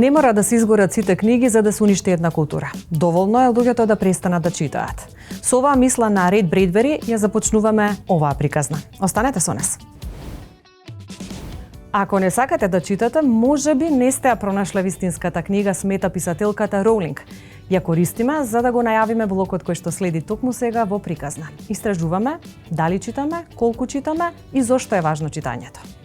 Не мора да се изгорат сите книги за да се уништи една култура. Доволно е луѓето да престанат да читаат. Со оваа мисла на Рейд Бредбери ја започнуваме оваа приказна. Останете со нас. Ако не сакате да читате, можеби не сте ја пронашле вистинската книга, смета писателката Роулинг. Ја користиме за да го најавиме блокот кој што следи токму сега во приказна. Истражуваме дали читаме, колку читаме и зошто е важно читањето.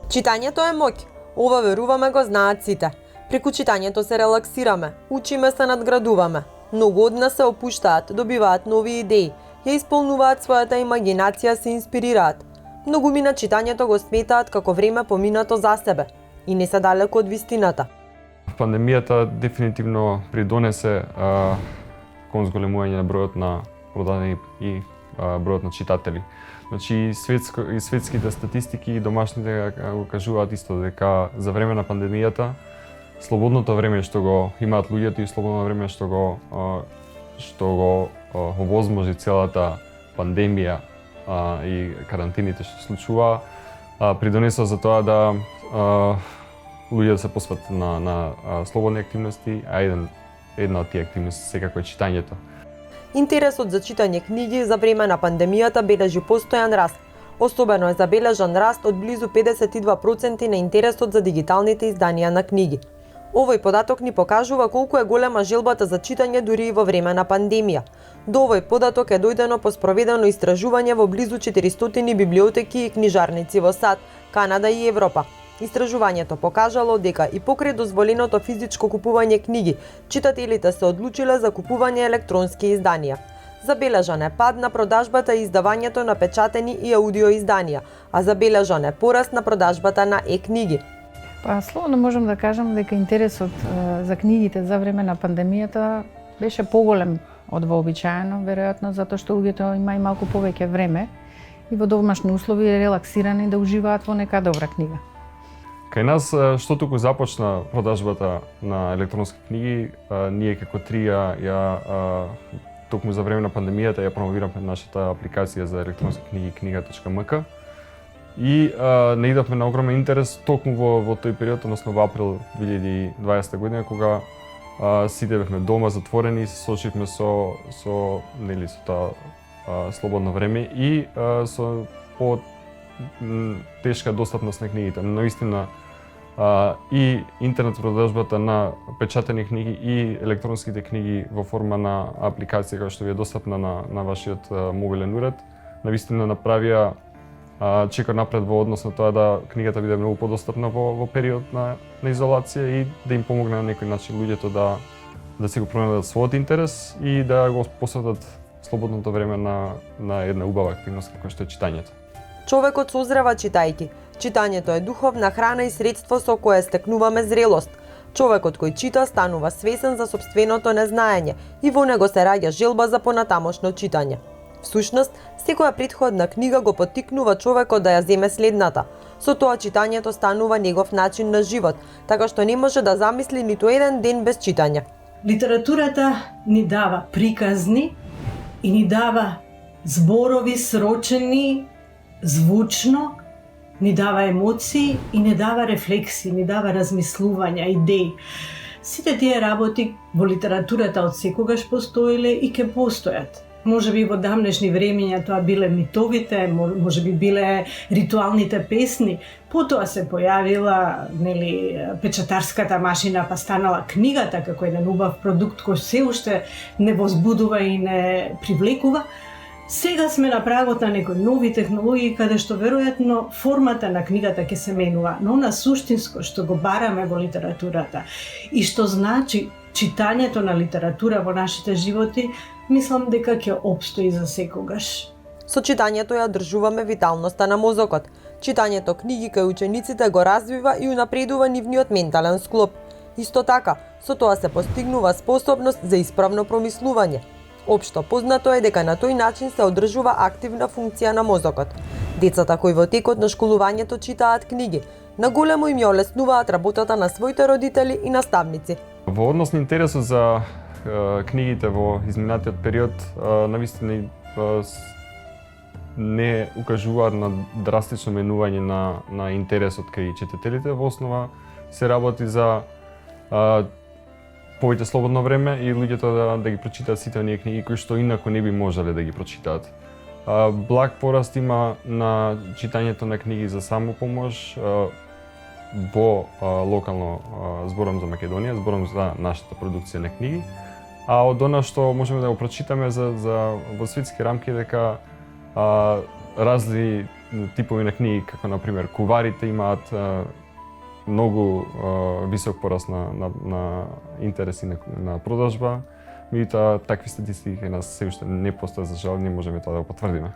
Читањето е моќ. Ова веруваме го знаат сите. Преку читањето се релаксираме, учиме се, надградуваме. Многу од нас се опуштаат, добиваат нови идеи, ја исполнуваат својата имагинација, се инспирираат. Многуми на читањето го сметаат како време поминато за себе и не се далеко од вистината. Пандемијата дефинитивно придонесе кон зголемување на бројот на продадени и бројот на читатели. Значи, светските статистики и домашните го кажуваат исто дека за време на пандемијата слободното време што го имаат луѓето и слободно време што го овозможи целата пандемија и карантините што се случува, придонесува за тоа да луѓето се посветат на слободни активности, а една од тие активности секако е читањето. Интересот за читање книги за време на пандемијата бележи постојан раст. Особено е забележан раст од близу 52% на интересот за дигиталните изданија на книги. Овој податок ни покажува колку е голема желбата за читање дури и во време на пандемија. До овој податок е дојдено по спроведено истражување во близу 400 библиотеки и книжарници во САД, Канада и Европа. Истражувањето покажало дека и покрај дозволеното физичко купување книги, читателите се одлучиле за купување електронски изданија. Забележан е пад на продажбата и издавањето на печатени и аудио изданија, а забележан е пораст на продажбата на е-книги. Слободно можам да кажам дека интересот за книгите за време на пандемијата беше поголем од вообичаено, веројатно затоа што луѓето има и малку повеќе време и во домашни услови релаксирани да уживаат во нека добра книга. Кај нас, што туку започна продажбата на електронски книги, ние како Трија токму за време на пандемијата ја промовираме нашата апликација за електронски книги книга.мк и наидовме на огромен интерес токму во тој период, односно во април 2020 година, кога сите бевме дома затворени и се соочивме со тоа слободно време и со тешка достапност на книгите. Наистина и интернет продажбата на печатени книги и електронските книги во форма на апликација која што ви е достапна на вашиот мобилен уред, навистина направија чекор напред во однос на тоа да книгата биде многу подостапна во период на изолација и да им помогне на некој начин луѓето да си го пронајдат својот интерес и да го посветат слободното време на една убава активност како што е читањето. Човекот созрeva читајќи. Читањето е духовна храна и средство со кое стекнуваме зрелост. Човекот кој чита станува свесен за сопственото незнаење и во него се раѓа желба за понатамошно читање. Всушност, секоја претходна книга го поттикнува човекот да ја земе следната. Со тоа читањето станува негов начин на живот, така што не може да замисли ниту еден ден без читање. Литературата ни дава приказни и ни дава зборови срочени звучно, ни дава емоции и ни дава рефлексии, ни дава размислувања, идеи. Сите тие работи во литературата од секогаш постоеле и ќе постојат. Може би во давнешни времења тоа биле митовите, може би биле ритуалните песни, потоа се појавила печатарската машина, па станала книгата како еден убав продукт кој се уште не возбудува и не привлекува. Сега сме на прагот на некои нови технологии каде што веројатно формата на книгата ќе се менува, но на суштинско што го бараме во литературата и што значи читањето на литература во нашите животи, мислам дека ќе опстои за секогаш. Со читањето ја одржуваме виталноста на мозокот. Читањето книги кај учениците го развива и унапредува нивниот ментален склоп. Исто така, со тоа се постигнува способност за исправно промислување. Општо познато е дека на тој начин се одржува активна функција на мозокот. Децата кои во текот на школувањето читаат книги, наголемо им ја олеснуваат работата на своите родители и наставници. Во однос на интересот за книгите во изминатиот период, навистина не укажуваат на драстично менување на интересот кај читателите. Во основа се работи за повеќе слободно време и луѓето да ги прочитаат сите оние книги кои што инаку не би можеле да ги прочитаат. Благ пораст има на читањето на книги за самопомош во локално Збором за Македонија, Збором за нашата продукција на книги. А од она што можеме да го прочитаме во светски рамки дека разни типови на книги, како на пример куварите имаат многу висок пораст на интереси на продажба. Меѓутоа, такви статистики кај нас се уште не постојат, за жал, не можеме тоа да го потврдиме.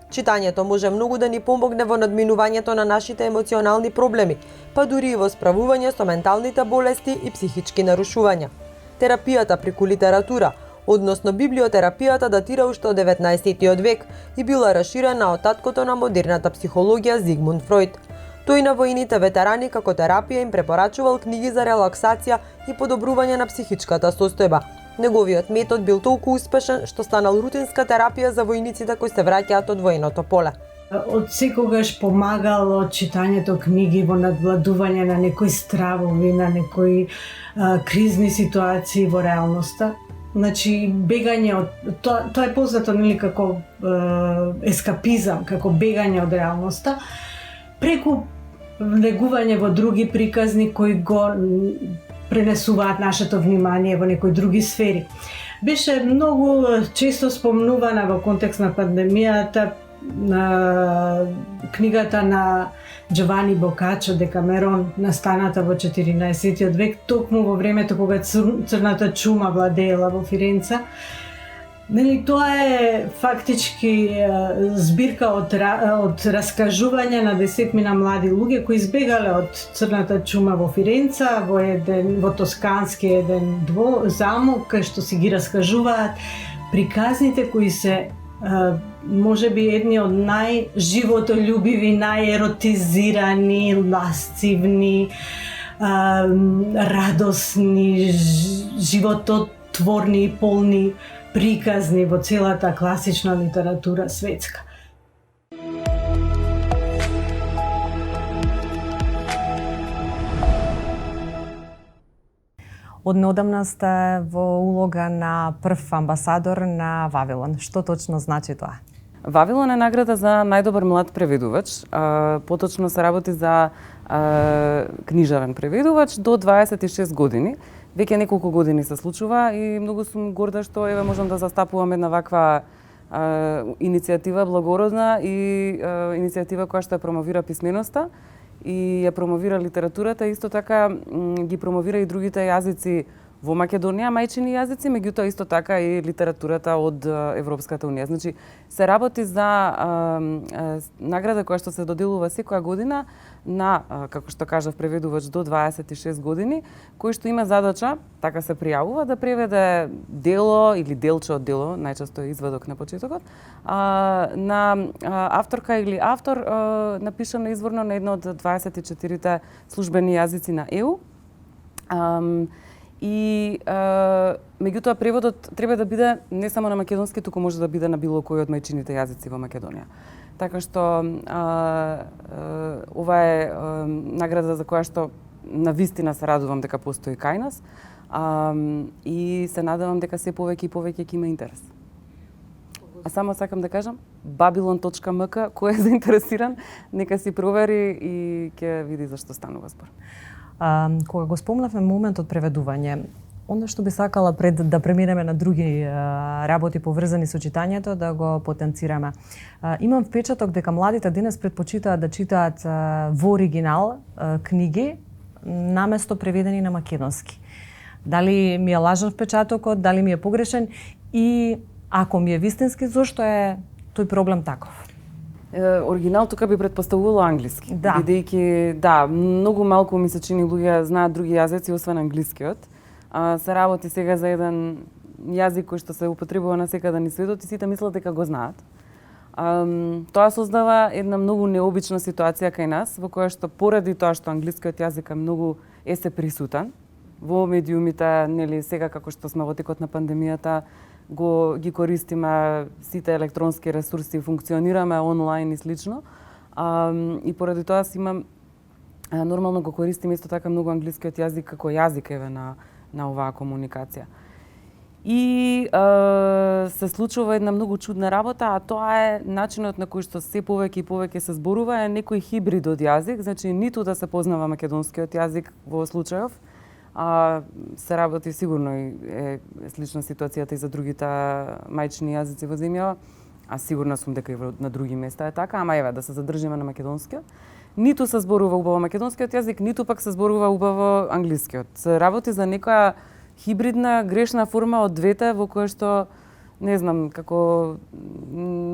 Читањето може многу да ни помогне во надминувањето на нашите емоционални проблеми, па дури и во справување со менталните болести и психички нарушувања. Терапијата преку литература, односно библиотерапијата, датира уште од 19 век и била расширена од таткото на модерната психологија Зигмунд Фройд. Тој на војните ветерани како терапија им препорачувал книги за релаксација и подобрување на психичката состојба. Неговиот метод бил толку успешен што станал рутинска терапија за војниците кои се враќаат од војното поле. Од секогаш помагало читањето книги во надвладување на некои стравови, на некои кризни ситуации во реалноста. Значи, бегање од тоа е познато нели како ескапизам, како бегање од реалноста, преку влегување во други приказни кои го пренесуваат нашето внимание во некои други сфери. Беше многу често спомнувана во контекст на пандемијата на книгата на Джовани Бокачо Декамерон, настаната во 14 век, токму во времето кога црната чума владеела во Фиренца. Нели, тоа е фактички збирка од раскажување на десетмина млади луѓе кои избегале од црната чума во Фиренца, во тоскански еден замок, кај што си ги раскажуваат приказните кои се можеби едни од најживотолюбиви, најеротизирани, ласцивни, радосни, живототворни и полни приказни во целата класична литература светска. Од неодамна сте во улога на прв амбасадор на Вавилон. Што точно значи тоа? Вавилон е награда за најдобар млад преведувач. Поточно се работи за книжевен преведувач до 26 години. Веќе неколку години се случува и многу сум горда што еве можам да застапувам една ваква иницијатива благородна и иницијатива која што ја промовира писменоста и ја промовира литературата, исто така ги промовира и другите јазици во Македонија, мајчини јазици, меѓутоа исто така и литературата од Европската унија. Значи, се работи за награда која што се доделува секоја година на, како што кажав, преведувач до 26 години, кој што има задача, така се пријавува, да преведе дело или делче од дело, најчесто е извадок на почетокот, на авторка или автор напишано изворно на едно од 24 службени јазици на ЕУ. И меѓутоа преводот треба да биде не само на македонски, туку може да биде на било кој од мајчините јазици во Македонија. Така што ова е награда за која што на вистина се радувам дека постои кај нас и се надевам дека се повеќе и повеќе ќе има интерес. А само сакам да кажам, babylon.mk, кој е заинтересиран, нека си провери и ќе види за што станува збор. Кога го спомнавме моментот преведување, оно што би сакала пред да преминеме на други работи поврзани со читањето, да го потенцираме. Имам впечаток дека младите денес предпочитаат да читаат во оригинал книги наместо преведени на македонски. Дали ми е лажен впечатокот, дали ми е погрешен и ако ми е вистински, зошто е тој проблем таков? Оригинал тука би претпоставувало англиски. Да. Бидејќи, многу малку ми се чини луѓе знаат други јазици освен англискиот. Се работи сега за еден јазик кој што се употребува насекаде низ светот и сите мислат дека го знаат. Тоа создава една многу необична ситуација кај нас, во која што поради тоа што англискиот јазик е многу се присутен во медиумите, нели сега како што сме во текот на пандемијата, ги користиме сите електронски ресурси, функционираме онлайн и слично. И поради тоа си имам нормално го користим исто така многу англискиот јазик како јазик на оваа комуникација. И се случува една многу чудна работа, а тоа е начинот на кој што се повеќе и повеќе се зборува е некој хибрид од јазик, значи ниту да се познава македонскиот јазик во случајов, се работи сигурно и е слична ситуацијата и за другите мајчини јазици во земјава, а сигурна сум дека и на други места е така, ама еве да се задржиме на македонскиот. Ниту се зборува убаво македонскиот јазик, ниту пак се зборува убаво англискиот. Се работи за некоја хибридна, грешна форма од двете, во која што, не знам, како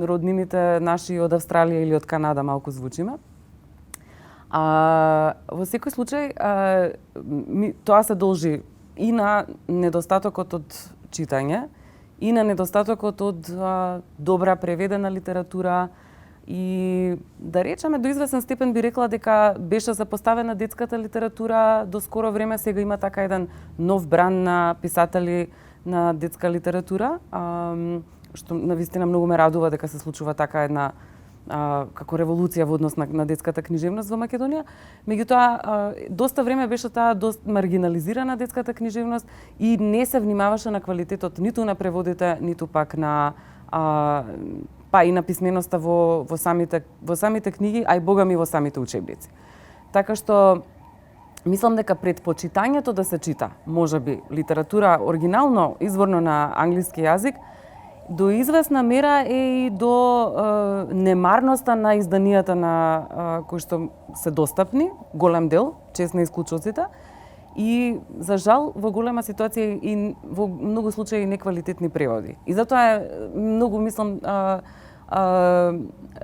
роднините наши од Австралија или од Канада малку звучиме. Во секој случај, тоа се должи и на недостатокот од читање, и на недостатокот од добра преведена литература, и да речеме до известен степен би рекла дека беше запоставена детската литература до скоро време. Сега има така еден нов бран на писатели на детска литература, што навистина многу ме радува дека се случува така една како револуција во однос на детската книжевност во Македонија. Меѓутоа, доста време беше таа доста маргинализирана детската книжевност и не се внимаваше на квалитетот ниту на преводите, ниту пак на па и на писменоста во самите книги, а и богами во самите учебници. Така што мислам дека пред почитањето да се чита, можеби литература оригинално, изворно на англиски јазик, до известна мера е и до немарноста на изданијата на кои што се достапни, голем дел, чест на исклучоците, и за жал во голема ситуација и во многу случаи неквалитетни преводи. И затоа е многу мислам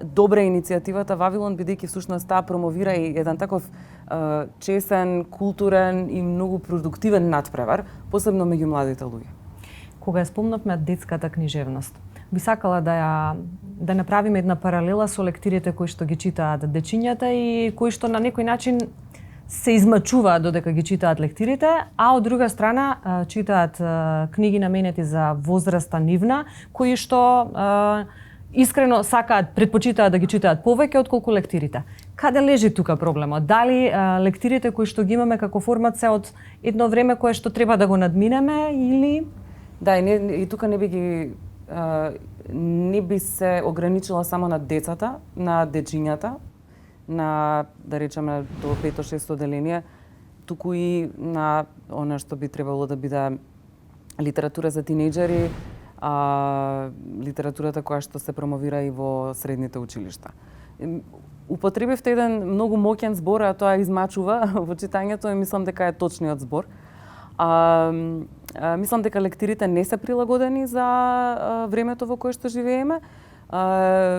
добра иницијативата Вавилон, бидејќи всушност таа промовира и еден таков чесен, културен и многу продуктивен натпревар, посебно меѓу младите луѓе. Кога ја спомнавме детската книжевност, би сакала да направиме една паралела со лектирите кои што ги читаат дечињата и кои што на некој начин се измачуваат додека ги читаат лектирите, а од друга страна читаат книги наменети за возраста нивна, кои што искрено сакаат, предпочитаат да ги читаат повеќе отколку лектирите. Каде лежи тука проблемот? Дали лектирите кои што ги имаме како формат се од едно време кое што треба да го надминеме или... Да, и тука не би се ограничила само на децата, на дечињата, на, да речеме, до 5-6 оделение, туку и на она што би требало да биде литература за тинејџери, литературата која што се промовира и во средните училишта. Употребивте еден многу моќен збор, а тоа измачува во читањето и мислам дека е точниот збор. Мислам дека лектирите не се прилагодени за времето во кое што живееме.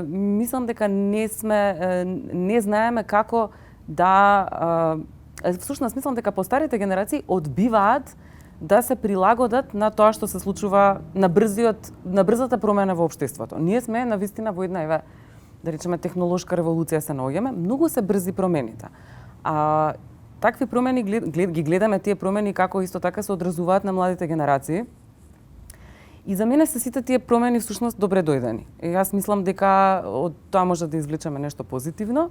Мислам дека не знаеме како да... Всушност, мислам дека постарите генерации одбиваат да се прилагодат на тоа што се случува на брзата промена во општеството. Ние сме навистина во една, да речеме, технолошка револуција се наоѓаме, многу се брзи промените. Такви промени ги гледаме тие промени како исто така се одразуваат на младите генерации. И за мене се сите тие промени всушност добре дојдени. И јас мислам дека од тоа може да извлечеме нешто позитивно,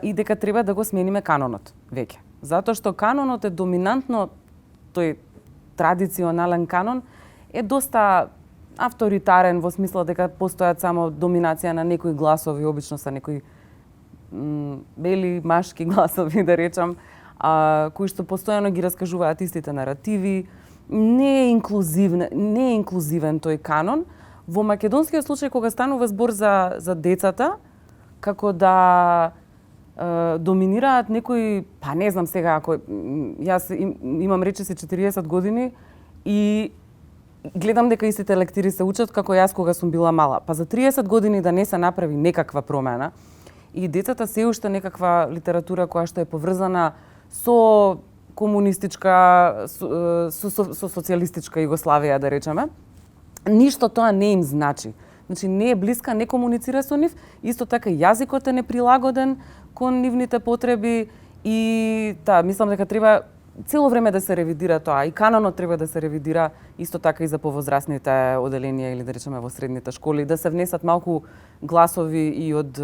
и дека треба да го смениме канонот веќе. Затоа што канонот е доминантно, тој традиционален канон е доста авторитарен во смисла дека постојат само доминација на некои гласови, обично се некои бели машки гласови, да речам, кои што постојано ги раскажуваат истите наративи. Не е инклузивен тој канон. Во македонскиот случај, кога станува збор за децата, како да доминираат некои, па не знам сега, ако јас имам речиси 40 години и гледам дека истите лектири се учат како јас кога сум била мала. Па за 30 години да не се направи некаква промена и децата се уште некаква литература која што е поврзана со комунистичка, со социјалистичка Југославија, да речеме, ништо тоа не им значи. Значи, не е блиска, не комуницира со нив, исто така јазикот е неприлагоден кон нивните потреби и мислам дека треба цело време да се ревидира тоа. И канонот треба да се ревидира исто така и за повозрастните оделенија или да речеме во средните школи, да се внесат малку гласови и од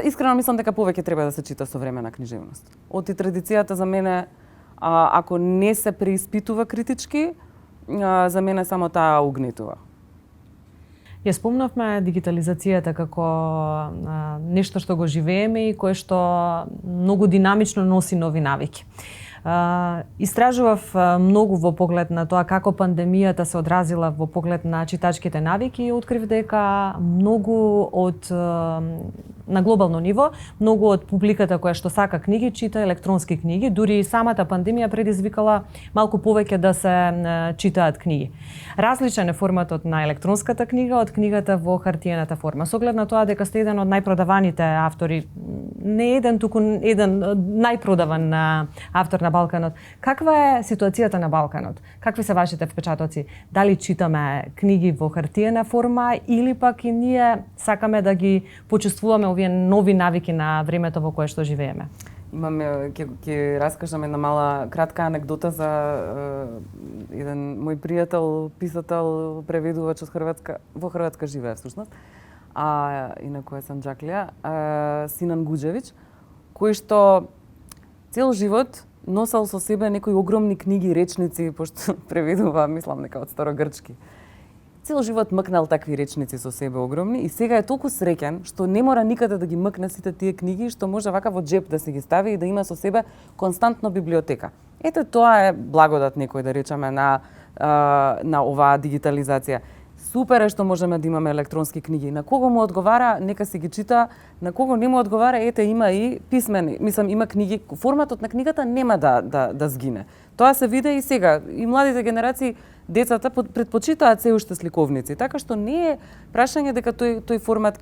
искрено мислам дека повеќе треба да се чита современа книжевност. Од и традицијата за мене, ако не се преиспитува критички, за мене само таа угнетува. Ја спомнавме дигитализацијата како нешто што го живееме и кое што многу динамично носи нови навики. Истражував многу во поглед на тоа како пандемијата се одразила во поглед на читачките навики и открив дека многу од на глобално ниво, многу од публиката која што сака книги чита електронски книги, дури и самата пандемија предизвикала малку повеќе да се читаат книги. Различен е форматот на електронската книга од книгата во хартиената форма. Со оглед на тоа дека сте еден од најпродаваните автори, не еден, туку еден најпродаван автор на Балканот. Каква е ситуацијата на Балканот? Какви се вашите впечатоци? Дали читаме книги во хартиена форма или пак и ние сакаме да ги почувствуваме овие нови навики на времето во кое што живееме? Имаме, ќе раскажам една мала кратка анекдота за еден мој пријател, писател, преведувач од Хрватска, во Хрватска живее всушност, инаку е Санџаклија, Синан Гуџевиќ, кој што цел живот носел со себе некои огромни книги, речници, пошто преведува, мислам, нека од старогрчки. Цел живот мкнал такви речници со себе огромни и сега е толку среќен што не мора никаде да ги мкне сите тие книги, што може вака во джеп да се ги стави и да има со себе константно библиотека. Ете тоа е благодат некој да речеме на оваа дигитализација. Супер е што можеме да имаме електронски книги. На кого му одговара, нека си ги чита, на кого не му одговара, ете има и писмени, мислам има книги, форматот на книгата нема да сгине. Тоа се виде и сега. И младите генерации, децата предпочитаат се уште сликовници, така што не е прашање дека тој формат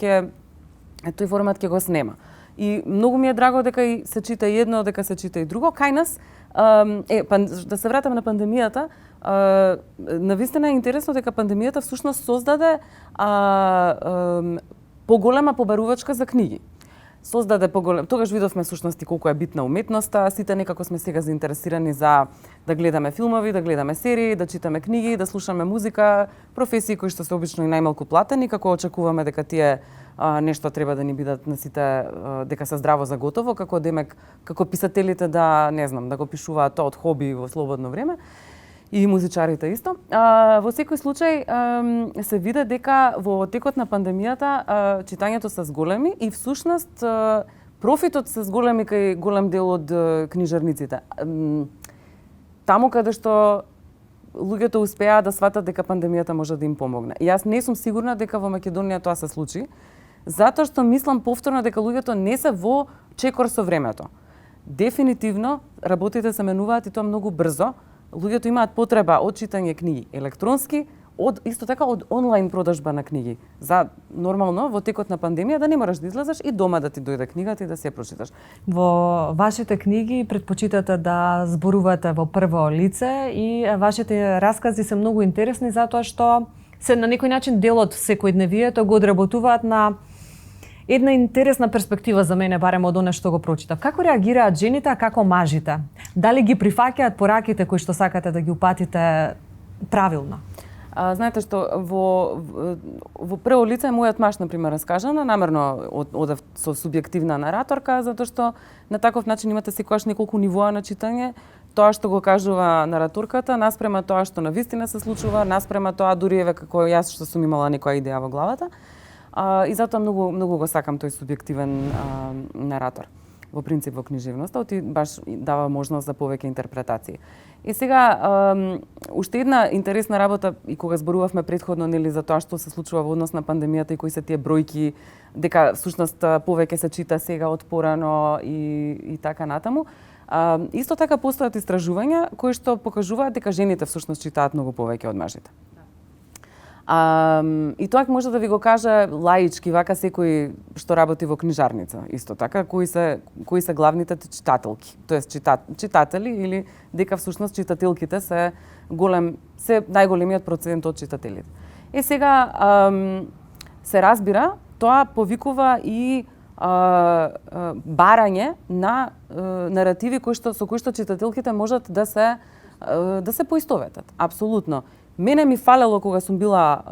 ќе го снема. И многу ми е драго дека и се чита и едно, дека се чита и друго. Кај нас, да се вратам на пандемијата, навистина е интересно дека пандемијата всушност создаде поголема побарувачка за книги. Создаде поголем. Тогаш видовме всушност и колку е битна уметноста, сите некако сме сега заинтересирани за да гледаме филмови, да гледаме серии, да читаме книги, да слушаме музика, професии кои што се обично и најмалку платени, како очекуваме дека тие нешто треба да ни бидат на сите, дека се здраво за готово, како писателите да, не знам, да го пишуваат тоа од хоби во слободно време. И музичарите исто. Во секој случај се виде дека во текот на пандемијата читањето се зголеми и всушност профитот се зголеми кај голем дел од книжарниците. Таму каде што луѓето успеа да сватат дека пандемијата може да им помогне. И јас не сум сигурна дека во Македонија тоа се случи, затоа што мислам повторно дека луѓето не се во чекор со времето. Дефинитивно работите се менуваат и тоа многу брзо. Луѓето имаат потреба од читање книги електронски, исто така од онлайн продажба на книги. За нормално во текот на пандемија да не мораш да излезеш и дома да ти дојде книгата и да се ја прочиташ. Во вашите книги предпочитате да зборувате во прво лице и вашите раскази се многу интересни затоа што се на некој начин дел од секојдневието, го одработуваат на една интересна перспектива за мене, барем од она што го прочитав. Како реагираат жените, а како мажите? Дали ги прифаќаат пораките кои што сакате да ги упатите правилно? Знаете што, во прво лице мојот маж, например, раскажана, намерно одев со субјективна нараторка, затоа што на таков начин имате секогаш неколку нивоа на читање. Тоа што го кажува нараторката, наспрема тоа што навистина се случува, наспрема тоа дури еве како јас што сум имала некоја идеја во главата. И затоа многу го сакам тој субјективен наратор. Во принцип во книжевноста, оти баш дава можност за повеќе интерпретации. И сега уште една интересна работа и кога зборувавме претходно нели за тоа што се случува во однос на пандемијата и кои се тие бројки, дека всушност повеќе се чита сега од порано и така натаму. Исто така постојат истражувања кои што покажуваат дека жените всушност читаат многу повеќе од мажите. И тоа може да ви го каже лаички, вака секој што работи во книжарница, исто така, кои се главните читателки, тоест читатели или дека всушност читателките се најголемиот процент од читателите. Сега се разбира, тоа повикува и барање на наративи со кои што читателките можат да се поистоветат. Апсолутно. Мене ми фалело кога сум била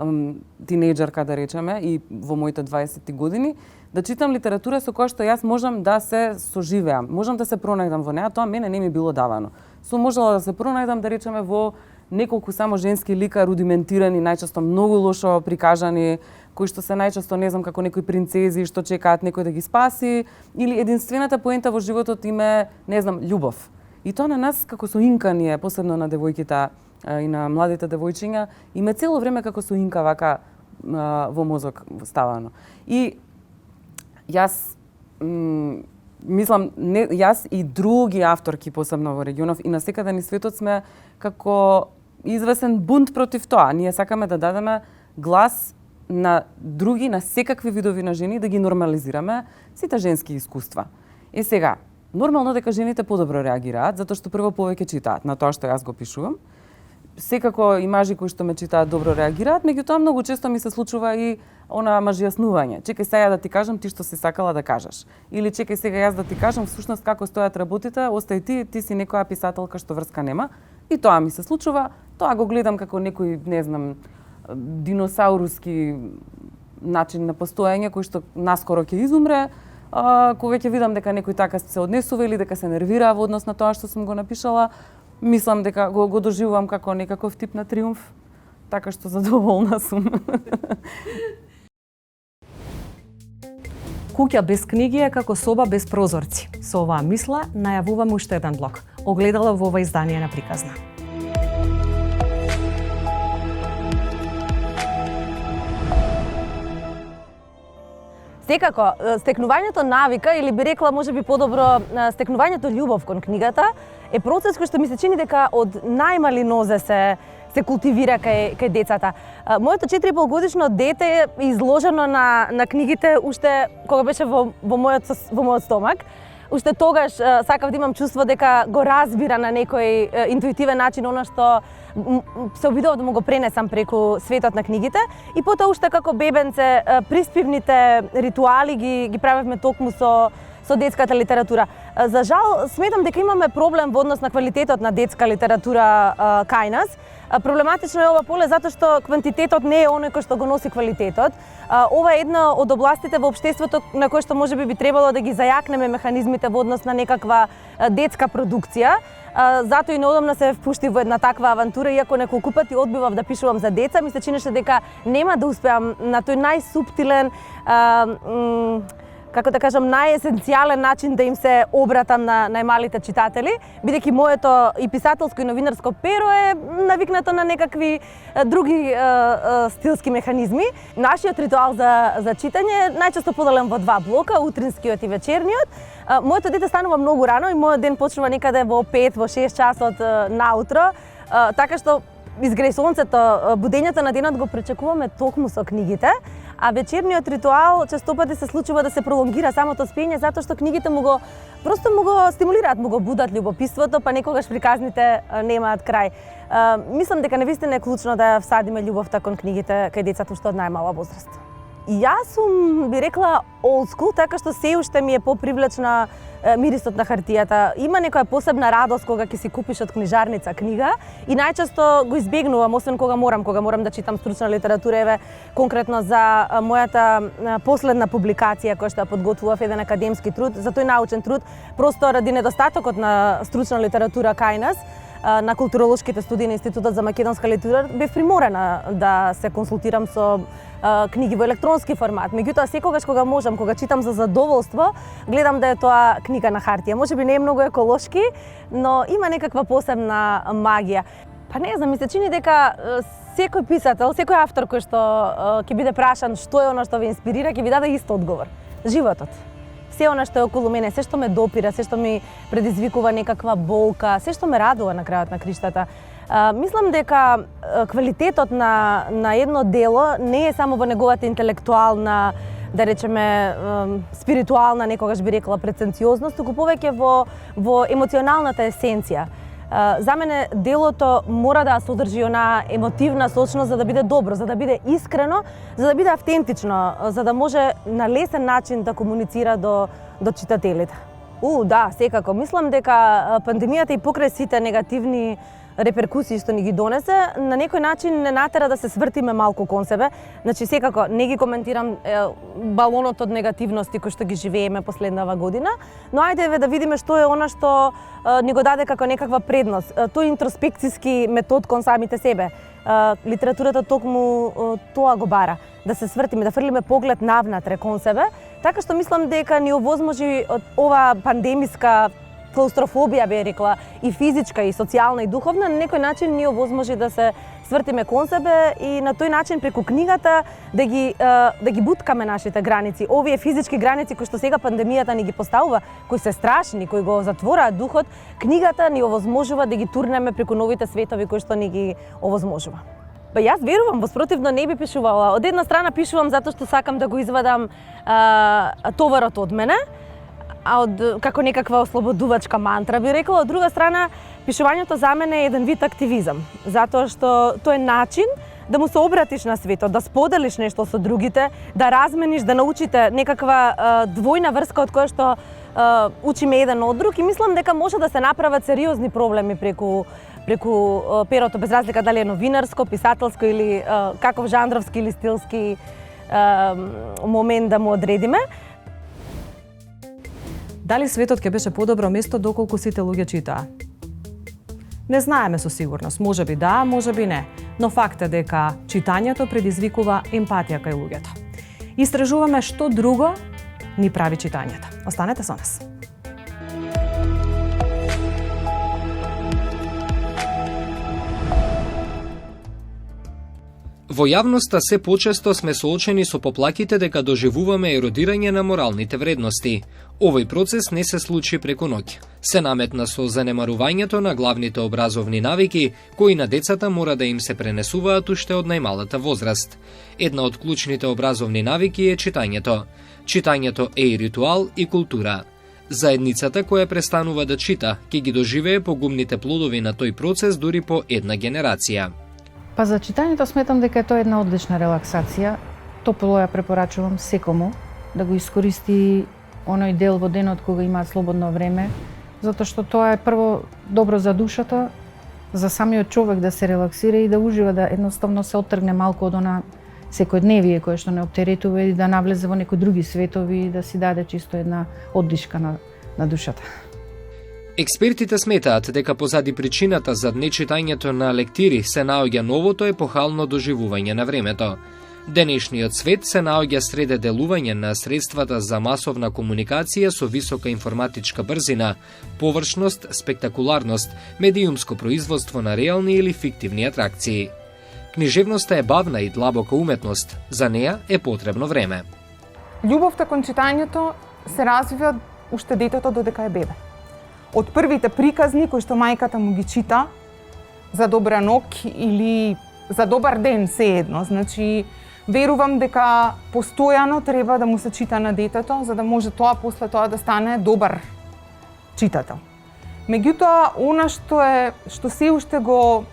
тинејџерка, да речеме, и во моите 20 години, да читам литература со која што јас можам да се соживеам, можам да се пронајдам во неа, тоа мене не ми било давано. Сум можела да се пронајдам, да речеме, во неколку само женски лика, рудиментирани, најчесто многу лошо прикажани, кои што се најчесто, не знам, како некои принцези што чекаат некој да ги спаси, или единствената поента во животот им е, не знам, љубов. И тоа на нас како соинкани е, посебно на девојките и на младите девојчиња, им е цело време како соинка вака во мозок ставано. И јас мислам, јас и други авторки, посебно во регионов и насекаде низ светот, сме како извесен бунт против тоа. Ние сакаме да дадеме глас на други, на секакви видови на жени, да ги нормализираме сите женски искуства. Е сега, нормално дека жените подобро реагираат, затоа што прво повеќе читаат на тоа што јас го пишувам. Секако и мажи кои што ме читаат добро реагираат, меѓутоа многу често ми се случува и она мажијаснување. Чекај сега да ти кажам ти што си сакала да кажеш. Или чекај сега јас да ти кажам всушност како стојат работите, остај ти си некоја писателка што врска нема. И тоа ми се случува, тоа го гледам како некој, не знам, диносауруски начин на постоење кој што наскоро ќе изумре, кога ќе видам дека некој така се однесува или дека се нервира во однос на тоа што сум го напишала, мислам дека го доживувам како некаков тип на триумф, така што задоволна сум. Куќа без книги е како соба без прозорци. Со оваа мисла најавуваме уште еден блок. Огледало во ова издание на Приказна. Секако, стекнувањето навика, или би рекла можеби подобро, стекнувањето љубов кон книгата е процес кој што ми се чини дека од најмали нозе се култивира кај децата. Моето 4,5 годишно дете е изложено на книгите уште кога беше во мојот стомак. Уште тогаш сакав да имам чувство дека го разбира на некој интуитивен начин она што се обидував да му го пренесам преку светот на книгите, и потоа уште како бебенце приспивните ритуали ги правевме токму со детската литература. За жал, сметам дека имаме проблем во однос на квалитетот на детска литература кај нас. Проблематично е ова поле затоа што квантитетот не е оној кој што го носи квалитетот. Ова е една од областите во општеството на кој што можеби би требало да ги зајакнеме механизмите во однос на некаква детска продукција. Затоа и неодамна се впуштив во една таква авантура, иако неколку пати одбивав да пишувам за деца, ми се чинеше дека нема да успеам на тој најсуптилен, како да кажам, најесенцијален начин да им се обратам на најмалите читатели, бидејќи моето и писателско и новинарско перо е навикнато на некакви други стилски механизми. Нашиот ритуал за читање е најчесто поделен во два блока, утринскиот и вечерниот. Моето дете станува многу рано и мојот ден почнува некаде во 5, во 6 часот наутро, така што изгреј сонцето, будењето на денот го пречекуваме токму со книгите, а вечерниот ритуал честопати се случува да се пролонгира самото спиење затоа што книгите му го стимулираат, му го будат љубопитството, па некогаш приказните немаат крај. Мислам дека навистина е клучно да всадиме љубовта кон книгите кај децата уште од најмала возраст. Јас сум, би рекла, old school, така што се уште ми е попривлечна мирисот на хартијата. Има некоја посебна радост кога ќе си купиш од книжарница книга и најчесто го избегнувам, освен кога морам да читам стручна литература. Еве, конкретно за мојата последна публикација која што ја подготвував, еден академски труд, за тој научен труд, просто ради недостатокот на стручна литература кај нас, на културолошките студии на Институтот за македонска литература, бев приморена да се консултирам со книги во електронски формат. Меѓутоа, секогаш кога можам, кога читам за задоволство, гледам да е тоа книга на хартија. Можеби не е многу еколошки, но има некаква посебна магија. Па не знам, ми се чини дека секој писател, секој автор кој што ќе биде прашан што е она што ве инспирира, ќе ви даде ист одговор. Животот. Се она што е околу мене, се што ме допира, се што ми предизвикува некаква болка, се што ме радува на крајот на криштата. Мислам дека квалитетот на едно дело не е само во неговата интелектуална, да речеме, спиритуална, некогаш би рекла, претенциозност, туку повеќе во емоционалната есенција. За мене делото мора да содржи она емотивна сочност за да биде добро, за да биде искрено, за да биде автентично, за да може на лесен начин да комуницира до читателите. Да, секако. Мислам дека пандемијата и покрај сите негативни реперкусии што ни ги донесе, на некој начин не натера да се свртиме малку кон себе. Значи, секако, не ги коментирам балонот од негативности кој што ги живееме последнава година, но ајде да видиме што е она што ни го даде како некаква предност. Тој интроспекцијски метод кон самите себе. Литературата токму тоа го бара. Да се свртиме, да фрлиме поглед навнатре кон себе, така што мислам дека ни овозможи ова пандемиска клаустрофобија, би рекла, и физичка, и социјална, и духовна, на некој начин ни овозможи да се свртиме кон себе и на тој начин преку книгата да ги буткаме нашите граници. Овие физички граници кои што сега пандемијата ни ги поставува, кои се страшни, кои го затвораат духот, книгата ни овозможува да ги турнеме преку новите светови кои што ни ги овозможува. Па јас верувам, воспротивно не би пишувала. Од една страна пишувам затоа што сакам да го извадам товарот од мене, како некаква ослободувачка мантра би рекла. Од друга страна, пишувањето за мене е еден вид активизам, затоа што тој е начин да му се обратиш на светот, да споделиш нешто со другите, да размениш, да научите некаква двојна врска од која што учиме еден од друг и мислам дека може да се направат сериозни проблеми преку перото, без разлика дали е новинарско, писателско или каков жанровски или стилски момент да му одредиме. Дали светот ќе беше подобро место доколку сите луѓе читаа? Не знаеме со сигурност, можеби да, можеби не, но факт е дека читањето предизвикува емпатија кај луѓето. Истражуваме што друго ни прави читањето. Останете со нас. Во јавноста се почесто сме соочени со поплаките дека доживуваме еродирање на моралните вредности. Овој процес не се случи преку ноќ. Се наметна со занемарувањето на главните образовни навики, кои на децата мора да им се пренесуваат уште од најмалата возраст. Една од клучните образовни навики е читањето. Читањето е и ритуал и култура. Заедницата која престанува да чита, ќе ги доживее погумните плодови на тој процес дури по една генерација. Па за читањето сметам дека е тоа една одлична релаксација. Топло ја препорачувам секому да го искористи оној дел во денот кога имаат слободно време, затоа што тоа е прво добро за душата, за самиот човек да се релаксира и да ужива, да едноставно се оттргне малку од она секојдневие кое што не оптеретува и да навлезе во некои други светови и да си даде чисто една оддишка на душата. Експертите сметаат дека позади причината за нечитањето на лектири се наоѓа новото епохално доживување на времето. Денешниот свет се наоѓа среде делување на средствата за масовна комуникација со висока информатичка брзина, површност, спектакуларност, медиумско производство на реални или фиктивни атракции. Книжевноста е бавна и длабока уметност, за неја е потребно време. Љубовта кон читањето се развива уште детето додека е бебе. Од првите приказни кои што мајката му ги чита за добра ноќ или за добар ден, сеедно. Значи, верувам дека постојано треба да му се чита на детето, за да може тоа после тоа да стане добар читател. Меѓутоа, она што се уште го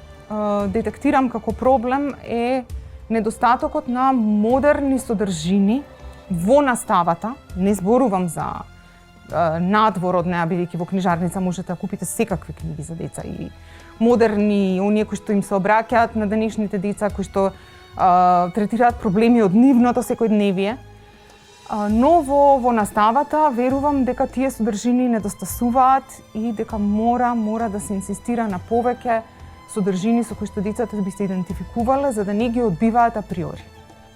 детектирам како проблем е недостатокот на модерни содржини во наставата. Не зборувам за надвор од неа, бидејќи во книжарница можете да купите секакви книги за деца и модерни, оние кои што им се обраќаат на денешните деца, кои што третираат проблеми од нивното секојдневие. Но во наставата верувам дека тие содржини недостасуваат и дека мора да се инсистира на повеќе содржини со кои што децата би се идентификувале, за да не ги одбиваат априори.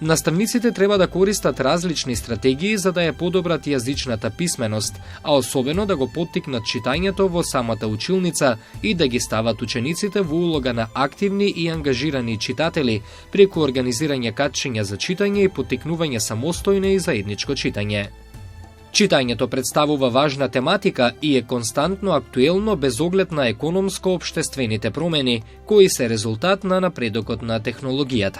Наставниците треба да користат различни стратегии за да ја подобрат јазичната писменост, а особено да го поттикнат читањето во самата училница и да ги стават учениците во улога на активни и ангажирани читатели преку организирање катчиња за читање и поттикнување самостојно и заедничко читање. Читањето представува важна тематика и е константно актуелно без оглед на економско-општествените промени, кои се резултат на напредокот на технологијата.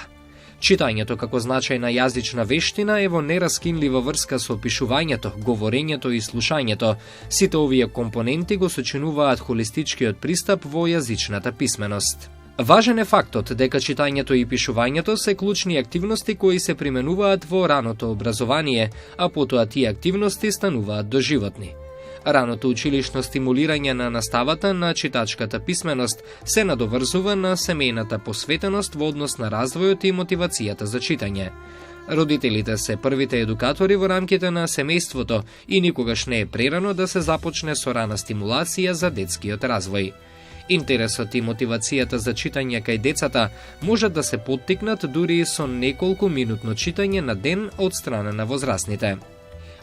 Читањето како значајна јазична вештина е во нераскинлива врска со пишувањето, говорењето и слушањето. Сите овие компоненти го сочинуваат холистичкиот пристап во јазичната писменост. Важен е фактот дека читањето и пишувањето се клучни активности кои се применуваат во раното образование, а потоа тие активности стануваат доживотни. Раното училишно стимулирање на наставата на читачката писменост се надоврзува на семејната посветеност во однос на развојот и мотивацијата за читање. Родителите се првите едукатори во рамките на семејството и никогаш не е прерано да се започне со рана стимулација за детскиот развој. Интересот и мотивацијата за читање кај децата можат да се поттикнат дури со неколку минутно читање на ден од страна на возрастните.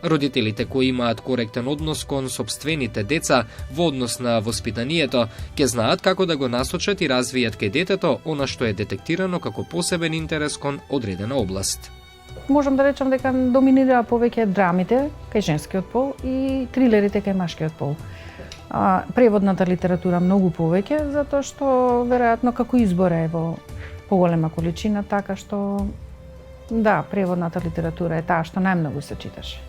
Родителите кои имаат коректен однос кон сопствените деца во однос на воспитанието, ќе знаат како да го насочат и развијат кај детето она што е детектирано како посебен интерес кон одредена област. Можам да речам дека доминира повеќе драмите кај женскиот пол и трилерите кај машкиот пол. Преводната литература многу повеќе, затоа што веројатно како избор е во поголема количина, така што да, преводната литература е таа што најмногу се читаше.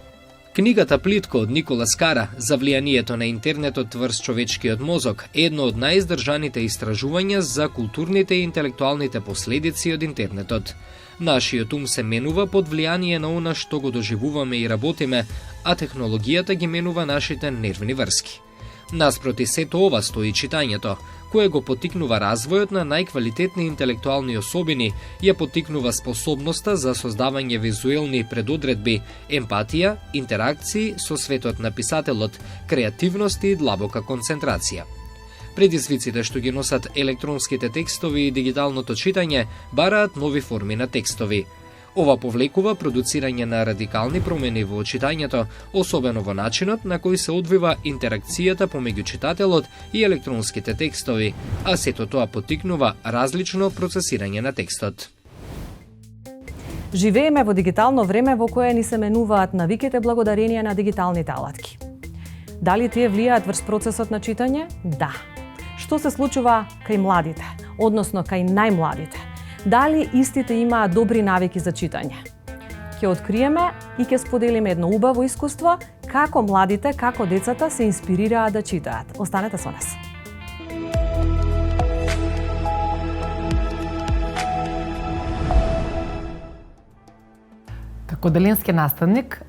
Книгата Плитко од Николас Кара за влијанието на интернетот врз човечкиот мозок е едно од најиздржаните истражувања за културните и интелектуалните последици од интернетот. Нашиот ум се менува под влијание на она што го доживуваме и работиме, а технологијата ги менува нашите нервни врски. Наспроти сето ова стои читањето, кое го поттикнува развојот на најквалитетни интелектуални особини, ја поттикнува способноста за создавање визуелни предодредби, емпатија, интеракции со светот на писателот, креативност и длабока концентрација. Предизвиците што ги носат електронските текстови и дигиталното читање бараат нови форми на текстови. Ова повлекува продуцирање на радикални промени во читањето, особено во начинот на кој се одвива интеракцијата помеѓу читателот и електронските текстови, а сето тоа поттикнува различно процесирање на текстот. Живееме во дигитално време во кое ни се менуваат навиките благодарение на дигиталните алатки. Дали тие влијаат врз процесот на читање? Да. Што се случува кај младите, односно кај најмладите? Дали истите имаат добри навики за читање? Ќе откриеме и ќе споделиме едно убаво искуство како младите, како децата се инспирираат да читаат. Останете со нас. Како деленски наставник,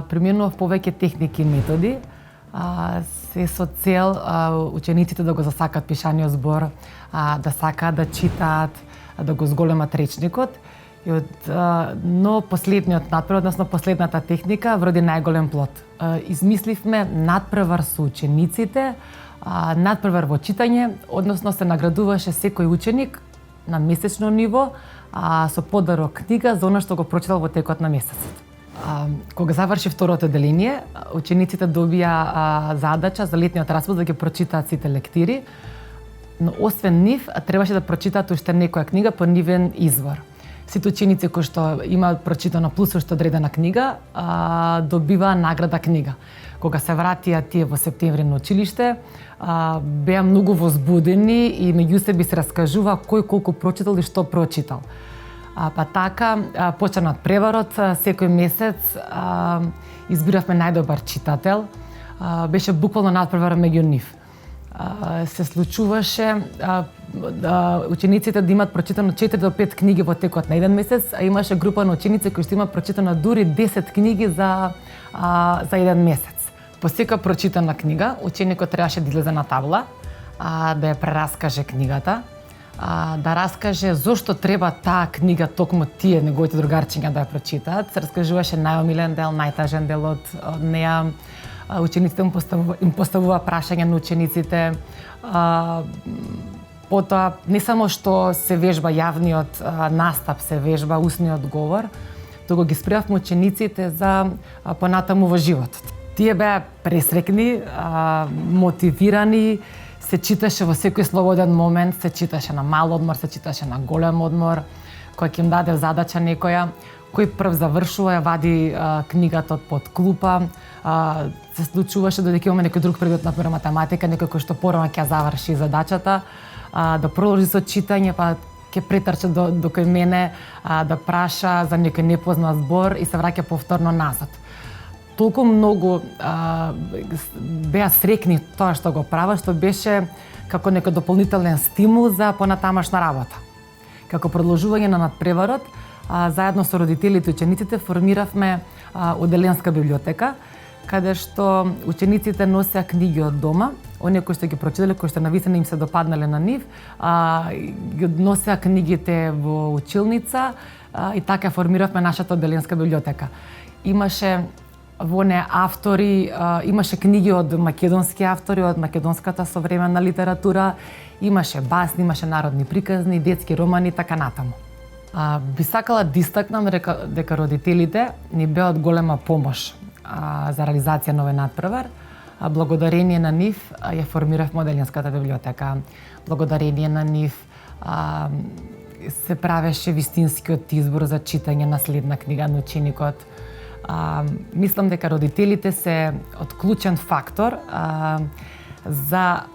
применував повеќе техники и методи, се со цел учениците да го засакат пишаниот збор, да сакаат да читаат, да го зголемат речникот. Но последниот надпревар, односно последната техника, вроди најголем плод. Измисливме надпревар со учениците, надпревар во читање, односно се наградуваше секој ученик на месечно ниво со подарок книга за она што го прочитал во текот на месецот. Кога заврши второто деление, учениците добија задача за летниот распуст да ги прочитаат сите лектири, но освен нив требаше да прочитаат уште некоја книга по нивен извор. Сите ученици кои што имаат прочитано плюс уште одредена книга, добиваа награда книга. Кога се вратија тие во септември на училиште, беа многу возбудени и меѓу себе се раскажува кој колку прочитал и што прочитал. Па така, почна надпреварот, секој месец избиравме најдобар читател, беше буквално надпревар меѓу нив. Се случуваше учениците да имат прочитано 4 до 5 книги во текот на еден месец, а имаше група на ученици кои што имаат прочитано дури 10 книги за еден месец. По секоја прочитана книга, ученикот требаше да излезе на табла, да ја прераскаже книгата, да раскаже зошто треба таа книга токму тие неговите другарчиња да ја прочитаат. Се раскажуваше најомилен дел, најтажен дел од неа. Учениците им поставува прашања на учениците. Потоа, не само што се вежба јавниот настап, се вежба усниот говор, туку ги спремавме учениците за понатаму во животот. Тие беа пресрекни, мотивирани, се читаше во секој слободен момент, се читаше на мал одмор, се читаше на голем одмор, кој ќе им даде задача некоја, кој прв завршува, ја вади книгата под клупа, се случуваше додека имаме некој друг предмет на математика, некој кој што порано ќе заврши задачата, да продолжи со читање, па ќе претрча до кај мене да праша за некој непознат збор и се враќа повторно назад. Толку многу беа срекни тоа што го прават, што беше како некој дополнителен стимул за понатамашна работа. Како продолжување на надпреварот, заедно со родителите и учениците формиравме оделенска библиотека, каде што учениците носеа книги од дома, оние кои што ги прочитале, кои што навистина им се допаднале на нив, ги носеа книгите во училница и така формиравме нашата оделенска библиотека. Имаше во неа автори, имаше книги од македонски автори, од македонската современа литература, имаше басни, имаше народни приказни, детски романи и така натаму. Би сакала да истакнам дека родителите ни беа од голема помош за реализација на овој надпревар. Благодарение на нив ја формиравме оделенската библиотека. Благодарение на нив се правеше вистинскиот избор за читање на следна книга на ученикот. Мислам дека родителите се од клучен фактор за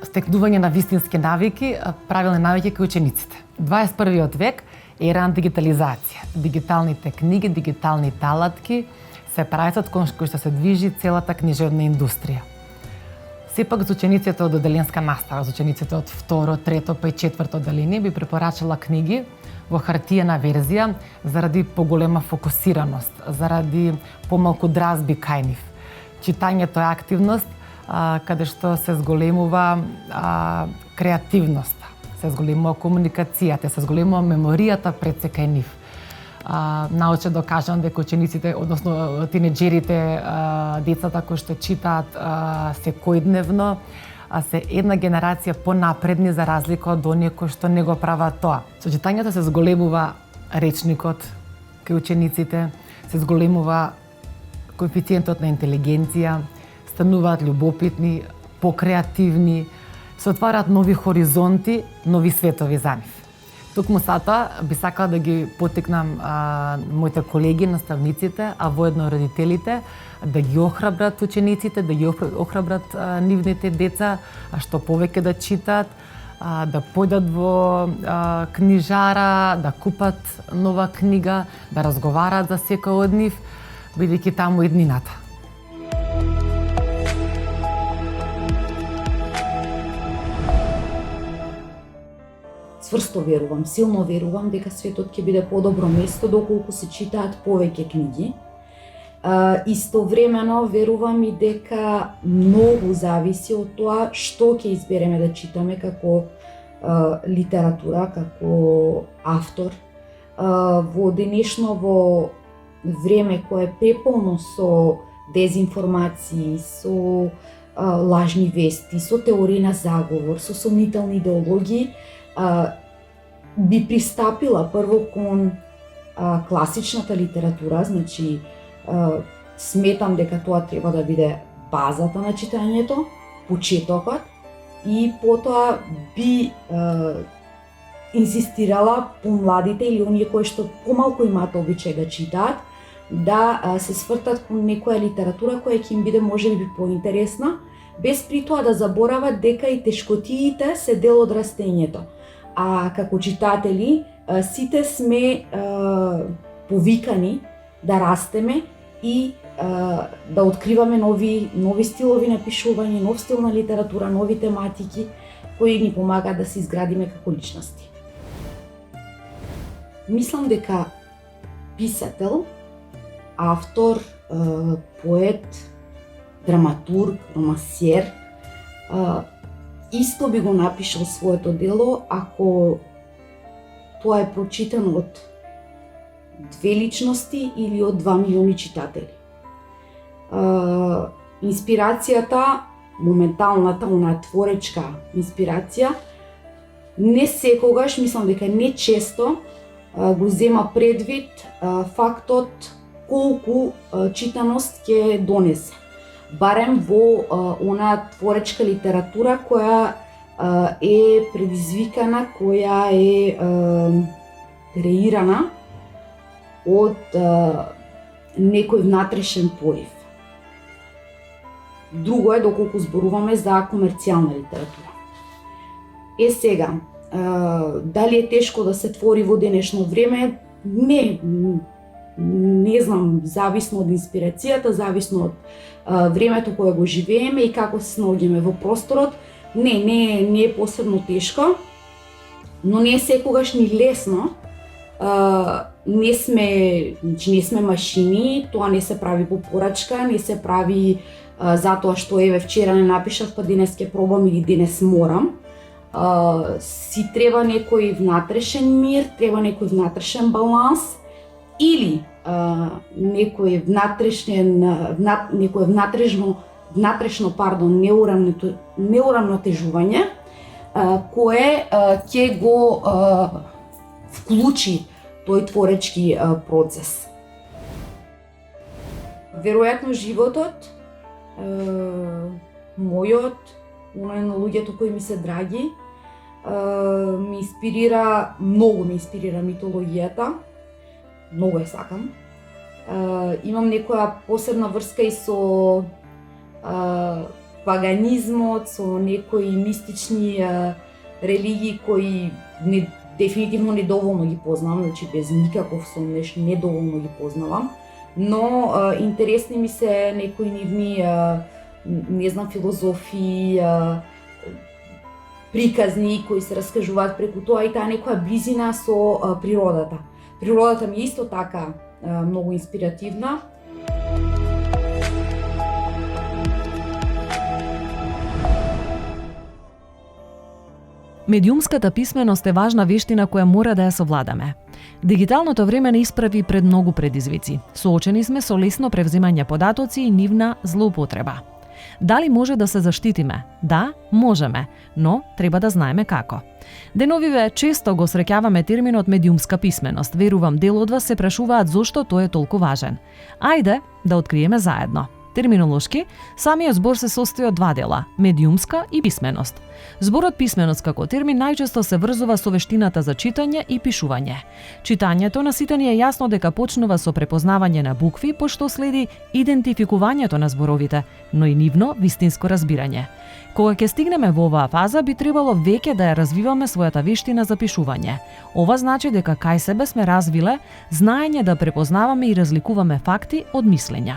стекнување на вистински навики, правилни навики кај учениците. 21. век е ера на дигитализација. Дигиталните книги, дигитални алатки се правецот кон кој што се движи целата книжевна индустрија. Сепак за учениците од оделенска настава, за учениците од 2, 3, па и 4 оделение би препорачала книги во хартиена верзија заради поголема фокусираност, заради помалку дразби кај нив. Читањето е активност каде што се зголемува креативноста, се зголемува комуникацијата, се зголемува меморијата пред се кај нив. Научно докажано дека учениците, односно тинеџерите, децата кои што читаат секојдневно, се една генерација понапредни за разлика од оние кои што не го прават тоа. Со читањето се зголемува речникот кај учениците, се зголемува коефициентот на интелигенција, стануваат љубопитни, покреативни, се отвараат нови хоризонти, нови светови за нив. Токму сата би сакала да ги поттикнам моите колеги, наставниците, а воедно родителите, да ги охрабрат учениците, да ги охрабрат нивните деца, што повеќе да читат, да појдат во книжара, да купат нова книга, да разговараат за секој од нив, бидејќи таму иднината. Цврсто верувам, силно верувам дека светот ќе биде подобро место доколку се читаат повеќе книги. Истовремено верувам и дека многу зависи од тоа што ќе избереме да читаме како литература, како автор. Во денешново време кое е преполно со дезинформации, со лажни вести, со теории на заговор, со сомнителни идеологии, би пристапила прво кон класичната литература, значи сметам дека тоа треба да биде базата на читањето, почетокот, и потоа би инсистирала по младите или оние кои што помалку имаат обичај да читаат, да се свртат кон некоја литература која ќе им биде можеби поинтересна, без при тоа да заборават дека и тешкотиите се дел од растењето. А како читатели, сите сме повикани да растеме и да откриваме нови стилови на пишување, нов стил на литература, нови тематики кои ни помагаат да се изградиме како личности. Мислам дека писател, автор, поет, драматург, романсиер, исто би го напишал своето дело ако тоа е прочитано од 2 личности или од 2 милиони читатели. Инспирацијата, моменталната, онаа творечка инспирација, не секогаш, мислам дека не често, го зема предвид фактот колку читаност ќе донесе. Барем во онаа творечка литература која е предизвикана, која е креирана од некој внатрешен порив. Друго е доколку зборуваме за комерцијална литература. Сега, Дали е тешко да се твори во денешно време? Не знам, зависно од инспирацијата, зависно од времето кое го живееме и како се наоѓаме во просторот. Не е посебно тешко, но не е секогаш ни лесно. Не сме машини, тоа не се прави по порачка, не се прави затоа што еве вчера не напишав, па денес ќе пробам или денес морам. Си треба некој внатрешен мир, треба некој внатрешен баланс или некој внатрешно неурамнотежување кое ќе го вклучи тој творечки процес. Веројатно животот, мојот, оној на луѓето кои ми се драги, ми инспирира митологијата. Многу ја сакам. Имам некоја посебна врска и со паганизмот, со некои мистични религии кои дефинитивно недоволно ги познавам, значи без никаков сомнеш недоволно ги познавам, но интересни ми се некои нивни, не знам, филозофии, приказни кои се раскажуваат преку тоа и таа некоја близина со природата. Природата ми е исто така многу инспиративна. Медиумската писменост е важна вештина која мора да ја совладаме. Дигиталното време не исправи пред многу предизвици. Соочени сме со лесно превземање податоци и нивна злоупотреба. Дали може да се заштитиме? Да, можеме, но треба да знаеме како. Деновиве често го среќаваме терминот медиумска писменост. Верувам дел од вас се прашуваат зошто тој е толку важен. Ајде да откриеме заедно. Терминолошки, самиот збор се состои од два дела – медиумска и писменост. Зборот писменост како термин најчесто се врзува со вештината за читање и пишување. Читањето на сите ни е јасно дека почнува со препознавање на букви, пошто следи идентификувањето на зборовите, но и нивно вистинско разбирање. Кога ќе стигнеме во оваа фаза, би требало веќе да ја развиваме својата вештина за пишување. Ова значи дека кај себе сме развиле знаење да препознаваме и разликуваме факти од мислења.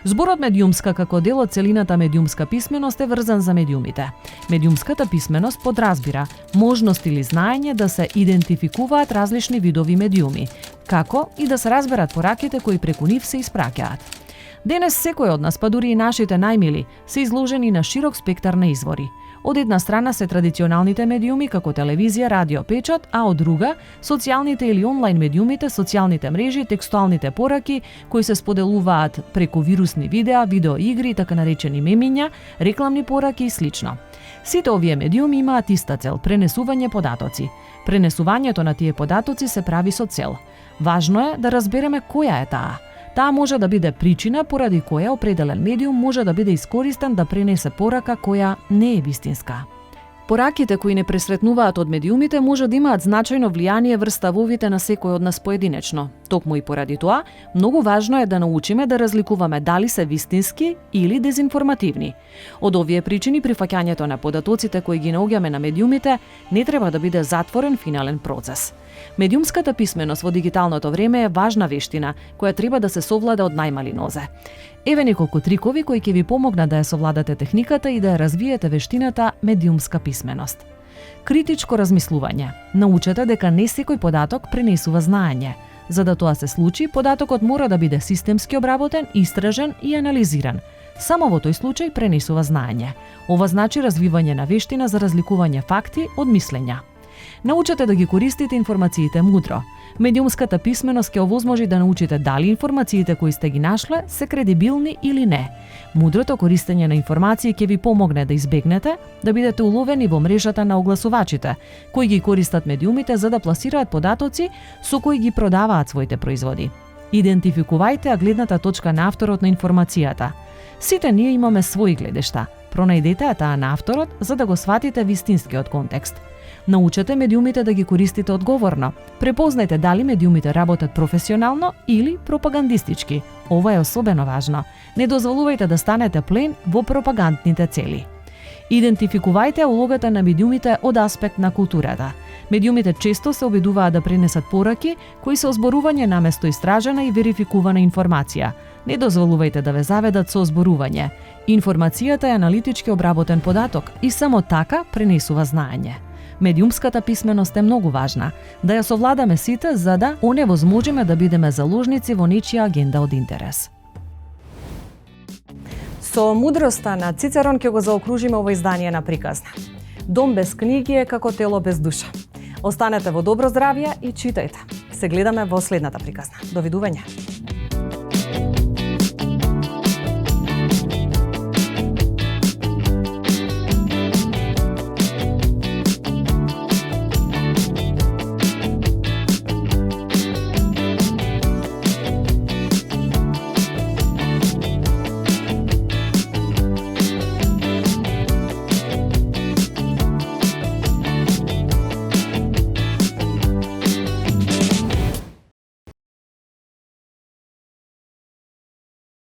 Зборот медиумска како дел од целината медиумска писменост е врзан за медиумите. Медиумската писменост подразбира можност или знаење да се идентификуваат различни видови медиуми, како и да се разберат пораките кои преку нив се испраќаат. Денес секој од нас, па дури и нашите најмили, се изложени на широк спектар на извори. Од една страна се традиционалните медиуми како телевизија, радио, печат, а од друга социјалните или онлайн медиумите, социјалните мрежи, текстуалните пораки кои се споделуваат преку вирусни видеа, видеоигри, така наречени мемиња, рекламни пораки и слично. Сите овие медиуми имаат иста цел – пренесување податоци. Пренесувањето на тие податоци се прави со цел. Важно е да разбереме која е таа. Таа може да биде причина поради која определен медиум може да биде искористен да пренесе порака која не е вистинска. Пораките кои не пресретнуваат од медиумите може да имаат значајно влијание врз ставовите на секој од нас поединечно. Токму и поради тоа, многу важно е да научиме да разликуваме дали се вистински или дезинформативни. Од овие причини прифаќањето на податоците кои ги наоѓаме на медиумите не треба да биде затворен финален процес. Медиумската писменост во дигиталното време е важна вештина која треба да се совлада од најмали нозе. Еве неколку трикови кои ќе ви помогнат да ја совладате техниката и да ја развиете вештината медиумска писменост. Критичко размислување. Научете дека не секој податок пренесува знаење. За да тоа се случи, податокот мора да биде системски обработен, истражен и анализиран. Само во тој случај пренесува знаење. Ова значи развивање на вештина за разликување факти од мислења. Научете да ги користите информациите мудро. Медиумската писменост ќе овозможи да научите дали информациите кои сте ги нашле се кредибилни или не. Мудрото користење на информации ќе ви помогне да избегнете да бидете уловени во мрежата на огласувачите, кои ги користат медиумите за да пласираат податоци со кои ги продаваат своите производи. Идентификувајте гледната точка на авторот на информацијата. Сите ние имаме своји гледишта. Пронајдете ја таа на авторот за да го сватите вистинскиот контекст. Научете медиумите да ги користите одговорно. Препознајте дали медиумите работат професионално или пропагандистички. Ова е особено важно. Не дозволувајте да станете плен во пропагандните цели. Идентификувајте улогата на медиумите од аспект на културата. Медиумите често се обидуваат да пренесат пораки кои се озборување наместо истражена и верификувана информација. Не дозволувајте да ве заведат со озборување. Информацијата е аналитички обработен податок и само така пренесува знаење. Медиумската писменост е многу важна, да ја совладаме сите за да оневозможиме да бидеме заложници во нечија агенда од интерес. Со мудроста на Цицерон ќе го заокружиме ово издание на Приказна. Дом без книги е како тело без душа. Останете во добро здравје и читајте. Се гледаме во следната Приказна. Довидување.